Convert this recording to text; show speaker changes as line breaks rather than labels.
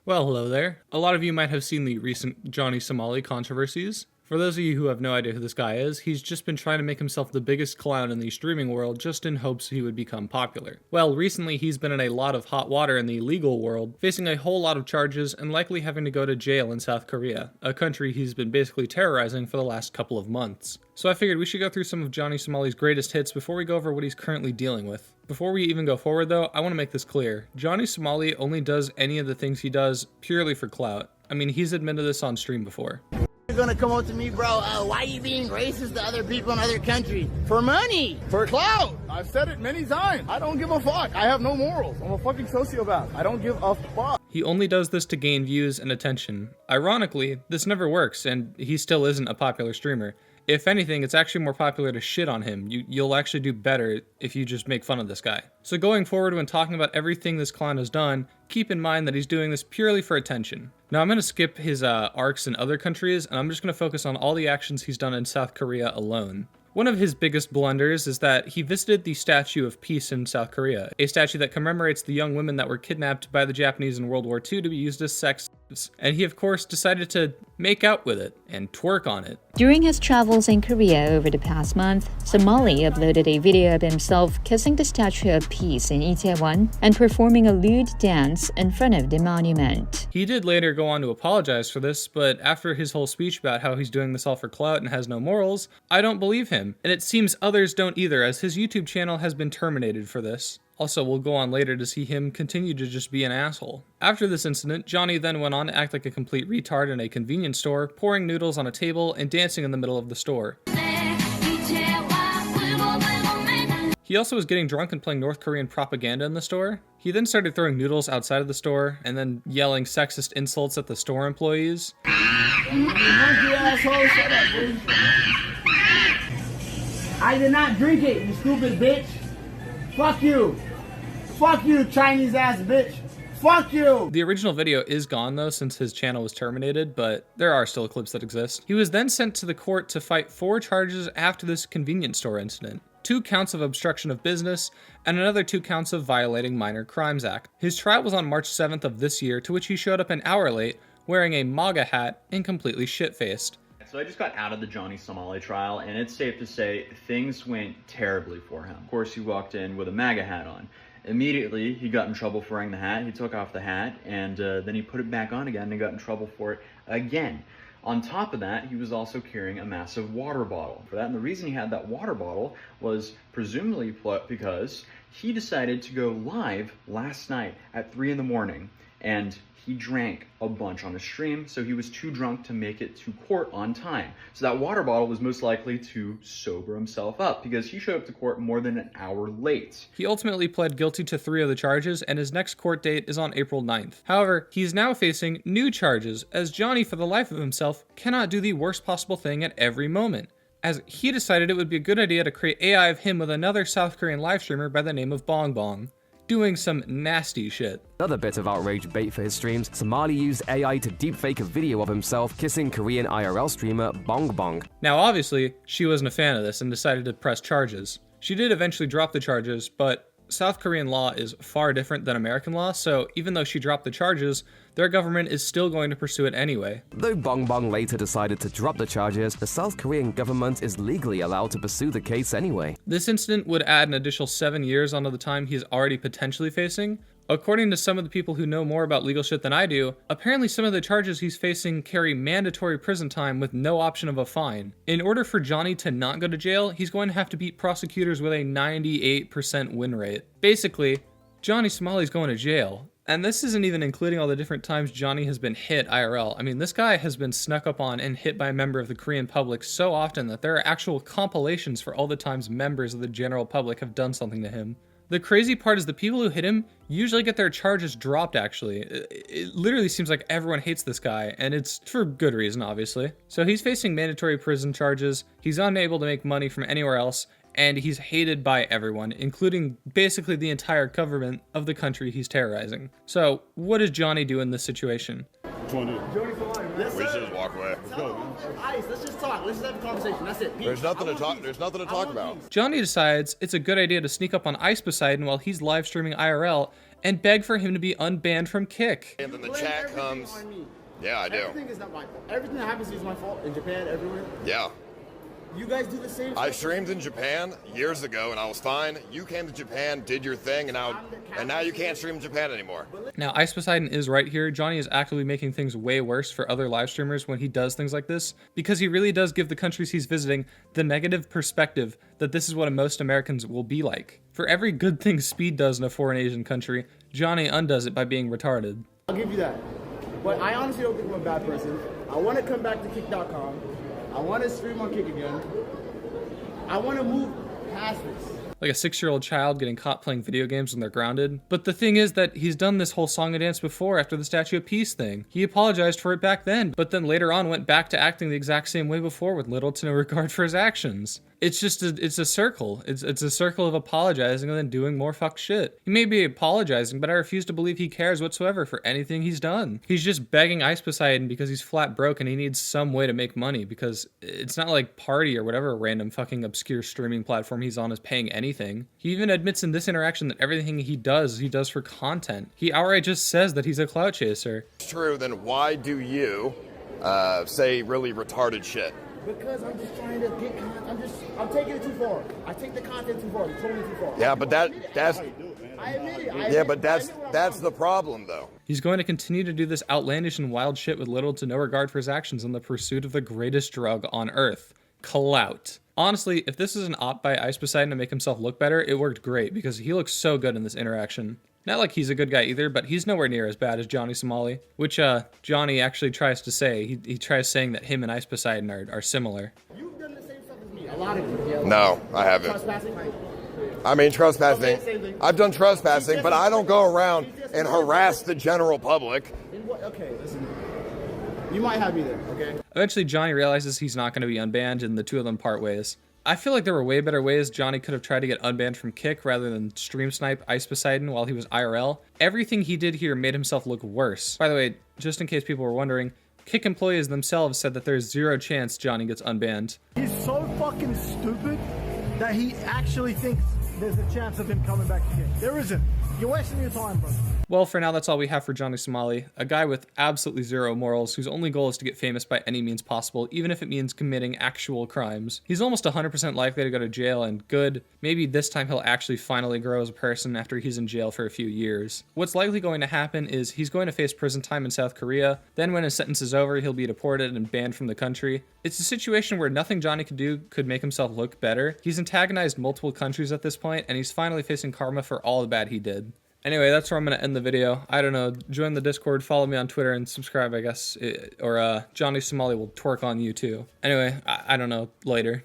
Well, hello there. A lot of you might have seen the recent Johnny Somali controversies. For those of you who have no idea who this guy is, he's just been trying to make himself the biggest clown in the streaming world just in hopes he would become popular. Well, recently he's been in a lot of hot water in the legal world, facing a whole lot of charges and likely having to go to jail in South Korea, a country he's been basically terrorizing for the last couple of months. So I figured we should go through some of Johnny Somali's greatest hits before we go over what he's currently dealing with. Before we even go forward though, I want to make this clear. Johnny Somali only does any of the things he does purely for clout. I mean, he's admitted this on stream before.
You're gonna come up to me, bro, why are you being racist to other people in other countries? For money!
For clout! I've said it many times. I don't give a fuck. I have no morals. I'm a fucking sociopath. I don't give a fuck.
He only does this to gain views and attention. Ironically, this never works, and he still isn't a popular streamer. If anything, it's actually more popular to shit on him. You'll actually do better if you just make fun of this guy. So going forward, when talking about everything this clown has done, keep in mind that he's doing this purely for attention. Now I'm going to skip his arcs in other countries, and I'm just going to focus on all the actions he's done in South Korea alone. One of his biggest blunders is that he visited the Statue of Peace in South Korea, a statue that commemorates the young women that were kidnapped by the Japanese in World War II to be used as sex slaves. And he of course decided to make out with it and twerk on it.
During his travels in Korea over the past month, Somali uploaded a video of himself kissing the Statue of Peace in Itaewon and performing a lewd dance in front of the monument.
He did later go on to apologize for this, but after his whole speech about how he's doing this all for clout and has no morals, I don't believe him. And it seems others don't either, as his YouTube channel has been terminated for this. Also, we'll go on later to see him continue to just be an asshole. After this incident, Johnny then went on to act like a complete retard in a convenience store, pouring noodles on a table and dancing in the middle of the store. He also was getting drunk and playing North Korean propaganda in the store. He then started throwing noodles outside of the store and then yelling sexist insults at the store employees.
I did not drink it, you stupid bitch. Fuck you. Fuck you, Chinese ass bitch. Fuck you!
The original video is gone though since his channel was terminated, but there are still clips that exist. He was then sent to the court to fight 4 charges after this convenience store incident. 2 counts of obstruction of business, and another 2 counts of violating Minor Crimes Act. His trial was on March 7th of this year, to which he showed up an hour late, wearing a MAGA hat and completely shit-faced.
So I just got out of the Johnny Somali trial, and it's safe to say things went terribly for him. Of course, he walked in with a MAGA hat on. Immediately, he got in trouble for wearing the hat. He took off the hat, and then he put it back on again and got in trouble for it again. On top of that, he was also carrying a massive water bottle for that. And the reason he had that water bottle was presumably because he decided to go live last night at 3 in the morning. And he drank a bunch on his stream, so he was too drunk to make it to court on time. So that water bottle was most likely to sober himself up, because he showed up to court more than an hour late.
He ultimately pled guilty to 3 of the charges, and his next court date is on April 9th. However, he's now facing new charges, as Johnny, for the life of himself, cannot do the worst possible thing at every moment, as he decided it would be a good idea to create AI of him with another South Korean live streamer by the name of Bong Bong, doing some nasty shit.
Another bit of outrage bait for his streams, Somali used AI to deepfake a video of himself kissing Korean IRL streamer Bong Bong.
Now obviously, she wasn't a fan of this and decided to press charges. She did eventually drop the charges, but South Korean law is far different than American law, so even though she dropped the charges, their government is still going to pursue it anyway.
Though Bong Bong later decided to drop the charges, the South Korean government is legally allowed to pursue the case anyway.
This incident would add an additional 7 years onto the time he's already potentially facing. According to some of the people who know more about legal shit than I do, apparently some of the charges he's facing carry mandatory prison time with no option of a fine. In order for Johnny to not go to jail, he's going to have to beat prosecutors with a 98% win rate. Basically, Johnny Somali's going to jail. And this isn't even including all the different times Johnny has been hit IRL. I mean, this guy has been snuck up on and hit by a member of the Korean public so often that there are actual compilations for all the times members of the general public have done something to him. The crazy part is the people who hit him usually get their charges dropped, actually. It literally seems like everyone hates this guy, and it's for good reason, obviously. So he's facing mandatory prison charges, he's unable to make money from anywhere else, and he's hated by everyone, including basically the entire government of the country he's terrorizing. So what does Johnny do in this situation?
Yes,
We should just walk away.
Ice, let's just talk. Let's just have a conversation. That's it. Peace.
There's nothing to
I want
talk.
peace.
There's nothing to
I
talk
want
about.
peace.
Johnny decides it's a good idea to sneak up on Ice Poseidon while he's live streaming IRL and beg for him to be unbanned from Kick.
And then the
Blame
chat
everything
comes.
on me.
Yeah, I do.
Everything is not my fault. Everything that happens is my fault in Japan, everywhere.
Yeah.
You guys do the same
I
stuff?
streamed in Japan years ago and I was fine. You came to Japan, did your thing, and now you can't stream in Japan anymore.
Now, Ice Poseidon is right here. Johnny is actively making things way worse for other live streamers when he does things like this, because he really does give the countries he's visiting the negative perspective that this is what most Americans will be like. For every good thing Speed does in a foreign Asian country, Johnny undoes it by being retarded.
I'll give you that. But I honestly don't think I'm a bad person. I want to come back to Kick.com. I want to stream on Kick again. I want to move past this.
Like a 6-year-old child getting caught playing video games when they're grounded. But the thing is that he's done this whole song and dance before after the Statue of Peace thing. He apologized for it back then, but then later on went back to acting the exact same way before with little to no regard for his actions. It's just it's a circle. It's a circle of apologizing and then doing more fuck shit. He may be apologizing, but I refuse to believe he cares whatsoever for anything he's done. He's just begging Ice Poseidon because he's flat broke and he needs some way to make money, because it's not like Party or whatever random fucking obscure streaming platform he's on is paying anything. He even admits in this interaction that everything he does for content. He outright just says that he's a clout chaser.
It's true, then why do you say really retarded shit?
Because I'm just trying to get content. I'm taking it too far. I take the content too far. It's totally too far.
Yeah, but that's
I admit it.
yeah, but that's the problem though.
He's going to continue to do this outlandish and wild shit with little to no regard for his actions in the pursuit of the greatest drug on earth, clout. Honestly, if this is an op by Ice Poseidon to make himself look better, it worked great because he looks so good in this interaction. Not like he's a good guy either, but he's nowhere near as bad as Johnny Somali, which Johnny actually tries to say. He tries saying that him and Ice Poseidon are similar.
You've done the same stuff as me. A lot of you.
No, I haven't.
Trespassing?
I mean, trespassing.
Okay, same thing.
I've done trespassing, but I don't go around and harass the general public.
Okay, listen. You might have me there, okay?
Eventually, Johnny realizes he's not going to be unbanned, and the two of them part ways. I feel like there were way better ways Johnny could have tried to get unbanned from Kick rather than stream snipe Ice Poseidon while he was IRL. Everything he did here made himself look worse. By the way, just in case people were wondering, Kick employees themselves said that there's zero chance Johnny gets unbanned.
He's so fucking stupid that he actually thinks there's a chance of him coming back to Kick. There isn't. You're wasting your time, bro.
Well, for now, that's all we have for Johnny Somali, a guy with absolutely zero morals whose only goal is to get famous by any means possible, even if it means committing actual crimes. He's almost 100% likely to go to jail, and good, maybe this time he'll actually finally grow as a person after he's in jail for a few years. What's likely going to happen is he's going to face prison time in South Korea, then when his sentence is over, he'll be deported and banned from the country. It's a situation where nothing Johnny could do could make himself look better. He's antagonized multiple countries at this point, and he's finally facing karma for all the bad he did. Anyway, that's where I'm going to end the video. I don't know, join the Discord, follow me on Twitter, and subscribe, I guess. Or Johnny Somali will twerk on you too. Anyway, I don't know, later.